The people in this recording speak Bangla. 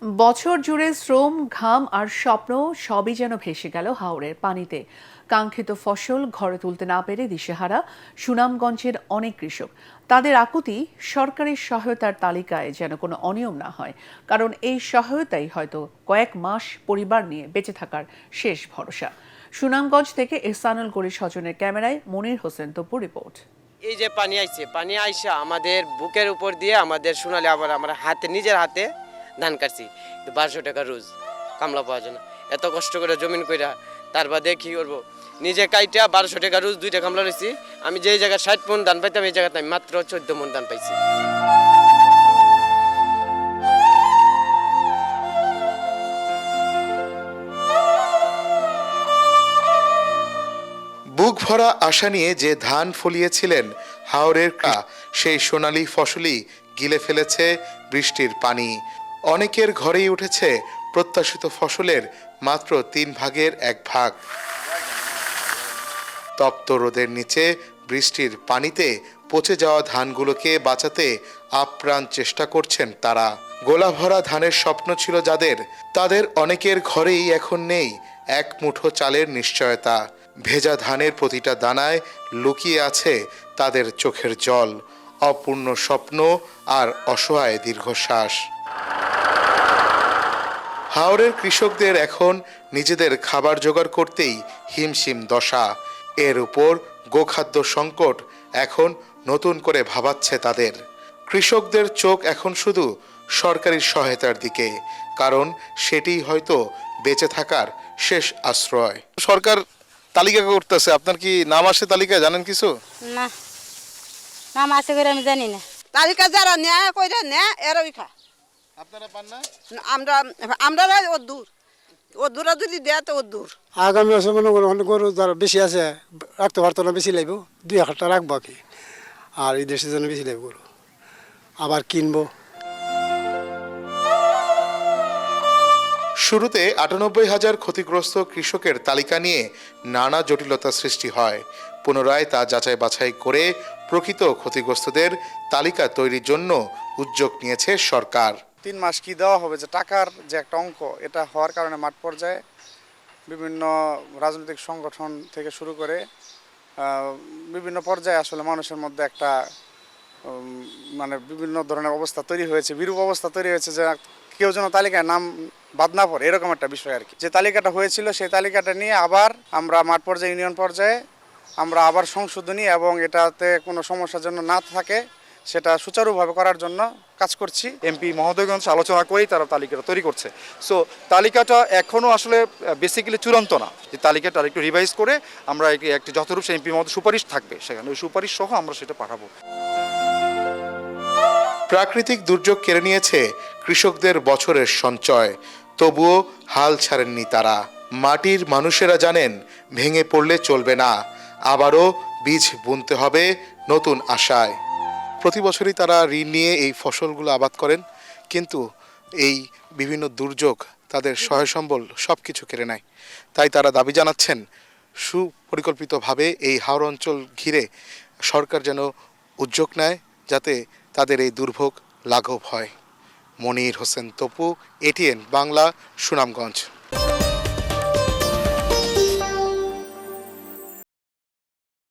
বছর জুড়ে শ্রম, ঘাম আর স্বপ্ন সবই যেন ভেসে গেল হাওরের পানিতে। কাঙ্ক্ষিত ফসল ঘরে তুলতে না পেরে দিশেহারা সুনামগঞ্জের অনেক কৃষক। তাদের আকুতি, সরকারি সহায়তার তালিকায় যেন কোনো অনিয়ম না হয়, কারণ এই সহায়তাই হয়তো কয়েক মাস পরিবার নিয়ে বেঁচে থাকার শেষ ভরসা। সুনামগঞ্জ থেকে এহসানুল করিম স্বজনের ক্যামেরায় মনির হোসেন তপু রিপোর্ট। এই যে পানি আইসা আমাদের বুকের উপর দিয়ে আমাদের সোনালি আবার আমরা নিজের হাতে ধান কাটছি, 1200 টাকা রোজ কামলা পাওয়া যায় না। এত কষ্ট করে জমিন কইরা তার বাদে কি করবো, নিজে কাইটা 1200 টাকা রোজ 2টা কামলা রয়েছি। আমি যেই জায়গায় 60 মন ধান পাইতাম এই জায়গাতে আমি মাত্র 14 মন ধান পাইছি। বুক ভরা আশা নিয়ে যে ধান ফলিয়েছিলেন হাওরের সেই সোনালী ফসলই গিলে ফেলেছে বৃষ্টির পানি। অনেকের ঘরেই উঠেছে প্রত্যাশিত ফসলের মাত্র 3 ভাগের 1 ভাগ। তপ্ত রোদের নিচে বৃষ্টির পানিতে পচে যাওয়া ধানগুলোকে বাঁচাতে আপ্রাণ চেষ্টা করছেন তারা। গোলা ভরা ধানের স্বপ্ন ছিল যাদের, তাদের অনেকের ঘরেই এখন নেই এক মুঠো চালের নিশ্চয়তা। ভেজা ধানের প্রতিটা দানায় লুকিয়ে আছে তাদের চোখের জল, অপূর্ণ স্বপ্ন আর অসহায় দীর্ঘশ্বাস। হাওরের কৃষকদের এখন নিজেদের খাবার জোগাড় করতেই হিমশিম দশা। এর উপর গোখাদ্য সংকট এখন নতুন করে ভাবাচ্ছে তাদের। কৃষকদের চোখ এখন শুধু সরকারি সহায়তার দিকে, কারণ সেটিই হয়তো বেঁচে থাকার শেষ আশ্রয়। সরকার তালিকা করতেছে, আপনার কি নাম আসে তালিকায়, জানেন কিছু? না, নাম আছে করে আমি জানি না। তালিকা যারা নেয় কইরা নেয় এরাই খা। আপনারা পান না? আমরা আমরা ওর দূরা যদি দেয় তো ওর দূর। আগামী বছর মনে করো গরু যারা বেশি আছে রাখতে পারতো না, বেশি লাগবে 2-1টা রাখবো কি, আর এই দেশের জন্য বেশি লাগবে গরু, আবার কিনবো। শুরুতে 98,000 ক্ষতিগ্রস্ত কৃষকের তালিকা নিয়ে নানা জটিলতা সৃষ্টি হয়। পুনরায় তা যাচাই বাছাই করে প্রকৃত ক্ষতিগ্রস্তদের তালিকা তৈরির জন্য উদ্যোগ নিয়েছে সরকার। 3 মাস কি দেওয়া হবে, যে টাকার যে একটা অঙ্ক, এটা হওয়ার কারণে মাঠ পর্যায়ে বিভিন্ন রাজনৈতিক সংগঠন থেকে শুরু করে বিভিন্ন পর্যায়ে আসলে মানুষের মধ্যে একটা মানে বিভিন্ন ধরনের অবস্থা তৈরি হয়েছে, বিরূপ অবস্থা তৈরি হয়েছে, যে কেউ যেন তালিকায় নাম বাদ না পড়ে, এরকম একটা বিষয় আর কি। যে তালিকাটা হয়েছিল সেই তালিকাটা নিয়ে আবার আমরা মাঠ পর্যায়ে, ইউনিয়ন পর্যায়ে আমরা আবার সংশোধনী এবং এটাতে কোনো সমস্যা যেন না থাকে সেটা সুচারুভাবে করার জন্য কাজ করছি। এমপি মহোদয়গণ আলোচনা করেই তারা তালিকাটা তৈরি করছে। সো তালিকাটা এখনও আসলে বেসিক্যালি চূড়ান্ত না, যে তালিকাটা আরেকটু রিভাইজ করে আমরা একটি যথারূপ এমপি মহোদয় সুপারিশ থাকবে, সেখানে ওই সুপারিশ সহ আমরা সেটা পাঠাবো। প্রাকৃতিক দুর্যোগ কেড়ে নিয়েছে কৃষকদের বছরের সঞ্চয়, তবুও হাল ছাড়েননি তারা। মাটির মানুষেরা জানেন ভেঙে পড়লে চলবে না, আবারও বীজ বুনতে হবে নতুন আশায়। প্রতি বছরই তারা ঋণ নিয়ে এই ফসলগুলো আবাদ করেন, কিন্তু এই বিভিন্ন দুর্যোগ তাদের সহায় সম্বল সব কিছু কেড়ে নেয়। তাই তারা দাবি জানাচ্ছেন সুপরিকল্পিতভাবে এই হাওর অঞ্চল ঘিরে সরকার যেন উদ্যোগ নেয়, যাতে তাদের এই দুর্ভোগ লাঘব হয়। মনির হোসেন তপু, এটিএন বাংলা, সুনামগঞ্জ।